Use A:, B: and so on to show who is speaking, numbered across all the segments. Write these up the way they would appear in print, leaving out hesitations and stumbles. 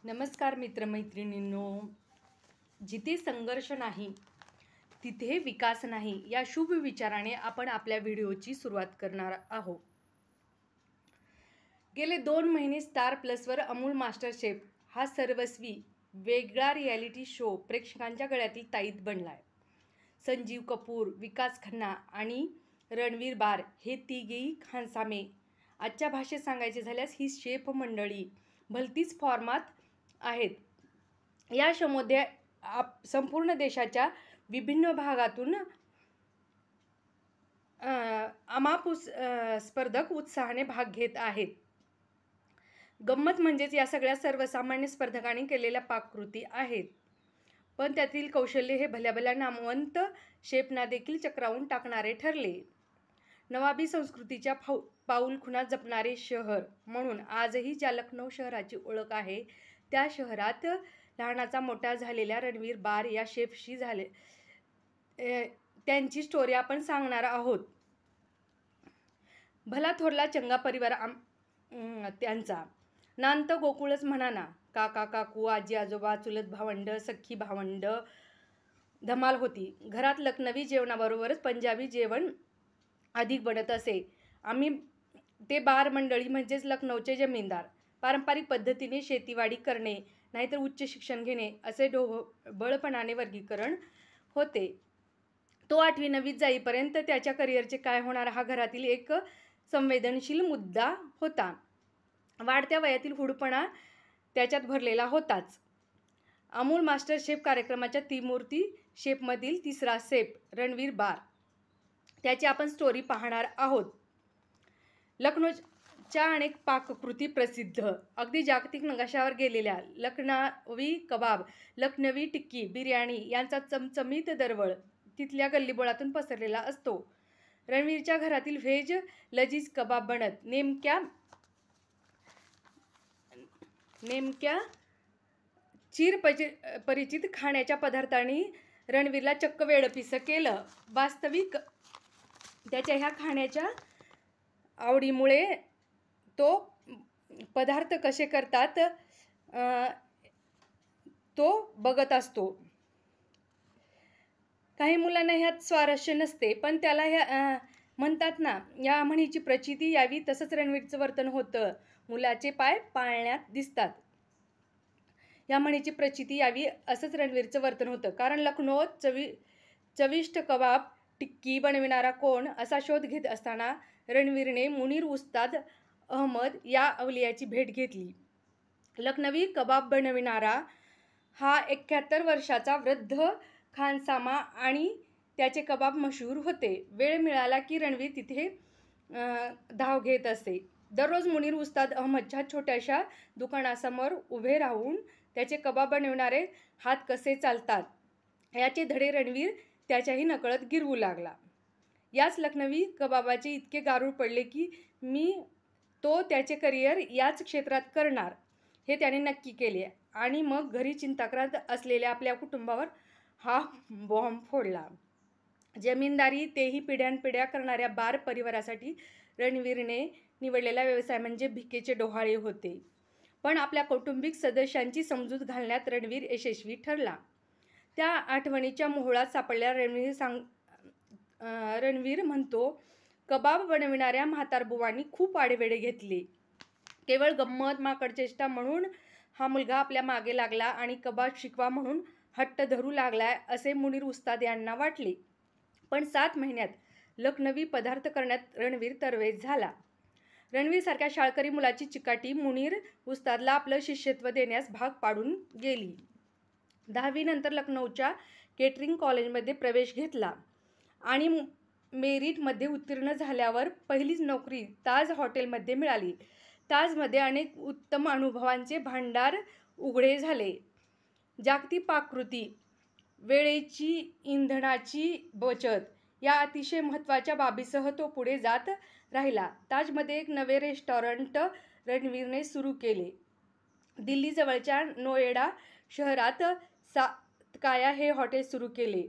A: नमस्कार मित्रमैत्रिणींनो. जिथे संघर्ष नाही तिथे विकास नाही या शुभ विचाराने आपण आपल्या व्हिडिओची सुरुवात करणार आहोत. गेले 2 महिने स्टार प्लसवर अमूल मास्टर शेफ हा सर्वस्वी वेगळा रियालिटी शो प्रेक्षकांच्या गळ्यातील ताईत बनलाय. संजीव कपूर, विकास खन्ना आणि रणवीर बार हे तिघेही खानसामे. आजच्या भाषेत सांगायचे झाल्यास ही शेफ मंडळी भलतीच फॉर्मात आहेत. या शोमध्ये संपूर्ण देशाच्या विभिन्न भागातून अमाप स्पर्धक उत्साहाने भाग घेत आहेत. गंमत म्हणजेच या सगळ्या सर्वसामान्य स्पर्धकांनी केलेल्या पाककृती आहेत, पण त्यातील कौशल्य हे भल्याभल्या नामवंत शेफना देखील चक्रावून टाकणारे ठरले. नवाबी संस्कृतीच्या पाऊलखुणा जपणारे शहर म्हणून आजही ज्या लखनौ शहराची ओळख आहे, त्या शहरात लहानाचा मोठा झालेल्या रणवीर बार या शेफशी त्यांची स्टोरी आपण सांगणार आहोत. भला थोरला चंगा परिवार त्यांचा. नांत गोकुळच म्हणा ना. काका काकू, आजी आजोबा, चुलत भावंड, सख्खी भावंड, धमाल होती. घरात लखनवी जेवणाबरोबरच पंजाबी जेवण अधिक बनत असे. आम्ही ते बार मंडळी म्हणजेच लखनौचे जमीनदार. पारंपरिक पद्धतीने शेतीवाडी करणे नाहीतर उच्च शिक्षण घेणे असे ढोबळपणाने वर्गीकरण होते. तो 8वी-9वीत जाईपर्यंत त्याच्या करिअरचे काय होणार हा घरातील एक संवेदनशील मुद्दा होता. वाढत्या वयातील हुडपणा त्याच्यात भरलेला होताच. अमूल मास्टर शेफ कार्यक्रमाच्या त्रिमूर्ती शेफमधील तिसरा शेफ रणवीर बार, त्याची आपण स्टोरी पाहणार आहोत. लखनौच्या अनेक पाककृती प्रसिद्ध, अगदी जागतिक नकाशावर गेलेल्या लखनवी कबाब, लखनवी टिक्की, बिर्याणी यांचा चमचमीत दरवळ तिथल्या गल्लीबोळातून पसरलेला असतो. रणवीरच्या घरातील व्हेज लजीज कबाब बनत नेमक्या परिचित खाण्याच्या पदार्थांनी रणवीरला चक्क वेडपिसं केलं. वास्तविक त्याच्या ह्या खाण्याच्या आवडीमुळे तो पदार्थ कसे करतात तो बघत असतो. काही मुलांना ह्यात स्वारस्य नसते, पण त्याला ह्या म्हणतात ना, या म्हणीची प्रचिती यावी तसंच रणवीरचं वर्तन होतं. मुलाचे पाय पाळण्यात दिसतात या म्हणीची प्रचिती यावी असंच रणवीरचं वर्तन होतं. कारण लखनौत चविष्ट कबाब टिक्की बनविणारा कोण असा शोध घेत असताना रणवीरने मुनीर उस्ताद अहमद या अवलियाची भेट घेतली. लखनवी कबाब बनविणारा हा 71 वर्षाचा वृद्ध खानसामा आणि त्याचे कबाब मशहूर होते. वेळ मिळाला की रणवीर तिथे धाव घेत असे. दररोज मुनीर उस्ताद अहमदच्या छोट्याशा दुकानासमोर उभे राहून त्याचे कबाब बनविणारे हात कसे चालतात याचे धडे रणवीर त्याच्याही नकळत गिरवू लागला. याच लखनवी कबाबाचे इतके गारूड पडले की तो त्याचे करिअर याच क्षेत्रात करणार हे त्याने नक्की केले आणि मग घरी चिंताक्रांत असलेल्या आपल्या कुटुंबावर हा बॉम्ब फोडला. जमीनदारी तेही पिढ्यानपिढ्या करणाऱ्या बार परिवारासाठी रणवीरने निवडलेला व्यवसाय म्हणजे भिकेचे डोहाळे होते. पण आपल्या कौटुंबिक सदस्यांची समजूत घालण्यात रणवीर यशस्वी ठरला. त्या आठवणीच्या मोहळात सापडल्या रणवीर म्हणतो, कबाब बनविणाऱ्या म्हातारबुवांनी खूप आढेवेढे घेतले. केवळ गंमत माकडचेष्टा म्हणून हा मुलगा आपल्या मागे लागला आणि कबाब शिकवा म्हणून हट्ट धरू लागलाय असे मुनीर उस्ताद यांना वाटले. पण 7 महिन्यात लखनवी पदार्थ करण्यात रणवीर तरवेज झाला. रणवीरसारख्या शाळकरी मुलाची चिकाटी मुनीर उस्तादला आपलं शिष्यत्व देण्यास भाग पाडून गेली. 10वी नंतर लखनौच्या केटरिंग कॉलेजमध्ये प्रवेश घेतला आणि मेरिटमध्ये उत्तीर्ण झाल्यावर पहिलीच नोकरी ताज हॉटेलमध्ये मिळाली. ताजमध्ये अनेक उत्तम अनुभवांचे भांडार उघडे झाले. जागतिक पाककृती, वेळेची, इंधनाची बचत या अतिशय महत्त्वाच्या बाबीसह तो पुढे जात राहिला. ताजमध्ये एक नवे रेस्टॉरंट रणवीरने सुरू केले. दिल्लीजवळच्या नोएडा शहरात सातकाया हे हॉटेल सुरू केले.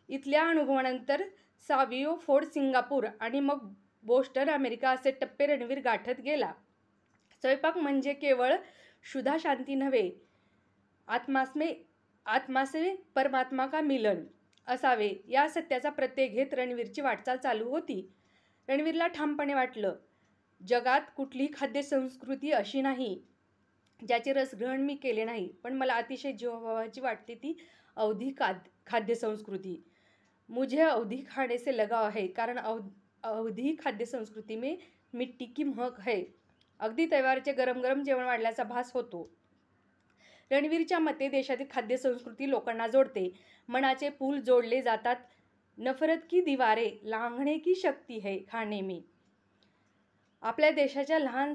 A: इथल्या अनुभवानंतर सावियो, फोर्ट, सिंगापूर आणि मग बोस्टन, अमेरिका असे टप्पे रणवीर गाठत गेला. स्वयंपाक म्हणजे केवळ क्षुधा शांती नव्हे, आत्मा से परमात्मा का मिलन असावे या सत्याचा प्रत्यय घेत रणवीरची वाटचाल चालू होती. रणवीरला ठामपणे वाटलं, जगात कुठलीही खाद्यसंस्कृती अशी नाही ज्याचे रसग्रहण मी केले नाही, पण मला अतिशय जीवाभावाची वाटते ती अवधी खाद्यसंस्कृती. मुझे अवधी खाने से लगाव है, कारण अवधी खाद्यसंस्कृती में मिट्टी की महक है. अगदी तव्यावरचे गरम गरम जेवण वाढल्याचा भास होतो. रणवीरच्या मते देशातील खाद्यसंस्कृती लोकांना जोडते. मनाचे पूल जोडले जातात. नफरत की दीवारे लांघणे की शक्ती है खाने में. आपल्या देशाच्या लहान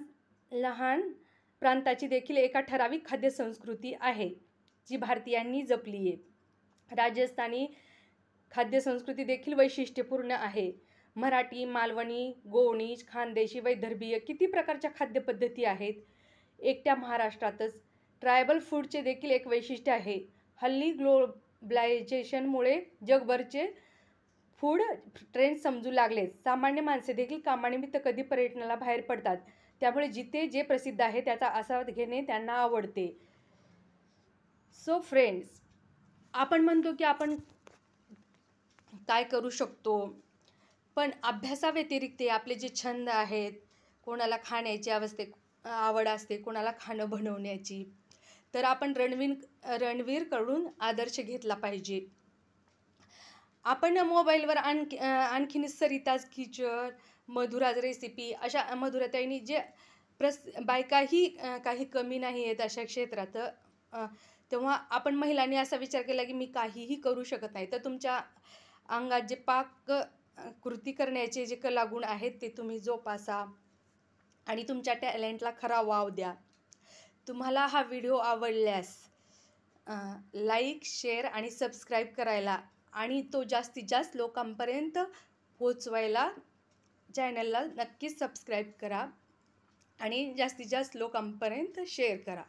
A: लहान प्रांताची देखील एका ठराविक खाद्यसंस्कृती आहे जी भारतीयांनी जपली आहे. राजस्थानी खाद्यसंस्कृती देखील वैशिष्ट्यपूर्ण आहे. मराठी, मालवणी, गोवणीज, खानदेशी, वैदर्भीय किती प्रकारच्या खाद्यपद्धती आहेत. एकट्या महाराष्ट्रातच ट्रायबल फूडचे देखील एक वैशिष्ट्य आहे. हल्ली ग्लोबलायझेशनमुळे जगभरचे फूड ट्रेंड समजू लागले. सामान्य माणसे देखील कामानिमित्त कधी पर्यटनाला बाहेर पडतात, त्यामुळे जिथे जे प्रसिद्ध आहे त्याचा आस्वाद घेणे त्यांना आवडते. सो फ्रेंड्स, आपण म्हणतो की आपण काय करू शकतो, पण अभ्यासाव्यतिरिक्त आपले जे छंद आहेत, कोणाला खाण्याची आवड असते, कोणाला खाणं बनवण्याची, तर आपण रणवीरकडून आदर्श घेतला पाहिजे. आपण मोबाईलवर आणखीन सरिताज किचन, मधुराज रेसिपी अशा मधुराताईंनी जे बायकाही काही कमी नाही आहेत अशा क्षेत्रात, तेव्हा आपण महिलांनी असा विचार केला की मी काहीही करू शकत नाही, तर तुमच्या अंगात जे कृती करण्याचे जे कलागुण आहेत ते तुम्ही जोपासा आणि तुमच्या टॅलेंटला खरा वाव द्या. तुम्हाला हा व्हिडिओ आवडल्यास लाईक, शेअर आणि सबस्क्राईब करायला आणि तो जास्तीत जास्त लोकांपर्यंत पोचवायला चॅनलला नक्कीच सबस्क्राईब करा आणि जास्तीत जास्त लोकांपर्यंत शेअर करा.